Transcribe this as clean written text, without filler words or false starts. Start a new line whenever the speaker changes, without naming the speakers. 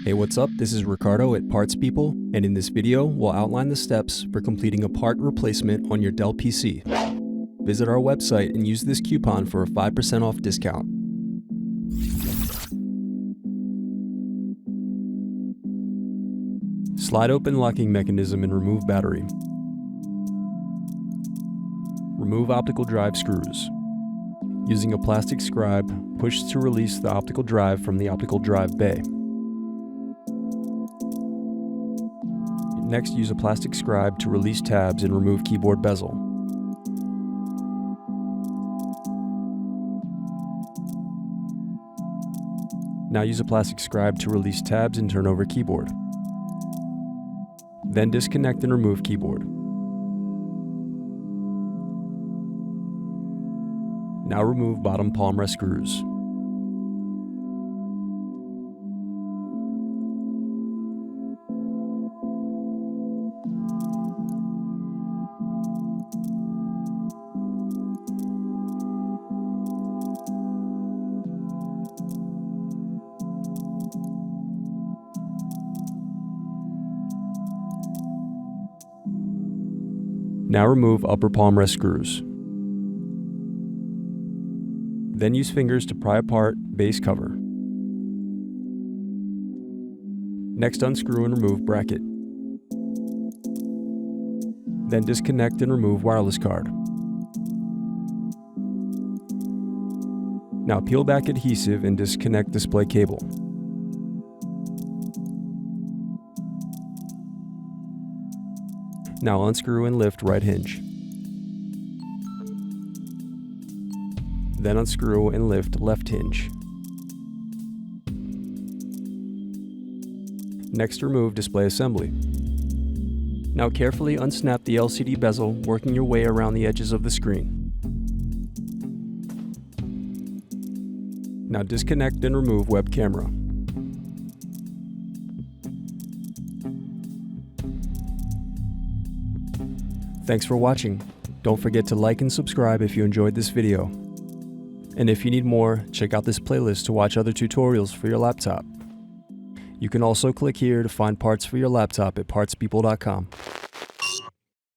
Hey, what's up? This is Ricardo at Parts People, and in this video, we'll outline the steps for completing a part replacement on your Dell PC. Visit our website and use this coupon for a 5% off discount. Slide open locking mechanism and remove battery. Remove optical drive screws. Using a plastic scribe, push to release the optical drive from the optical drive bay. Next, use a plastic scribe to release tabs and remove keyboard bezel. Now use a plastic scribe to release tabs and turn over keyboard. Then disconnect and remove keyboard. Now remove bottom palm rest screws. Now remove upper palm rest screws. Then use fingers to pry apart base cover. Next, unscrew and remove bracket. Then disconnect and remove wireless card. Now peel back adhesive and disconnect display cable. Now unscrew and lift right hinge. Then unscrew and lift left hinge. Next, remove display assembly. Now carefully unsnap the LCD bezel, working your way around the edges of the screen. Now disconnect and remove web camera. Thanks for watching. Don't forget to like and subscribe if you enjoyed this video. And if you need more, check out this playlist to watch other tutorials for your laptop. You can also click here to find parts for your laptop at partspeople.com.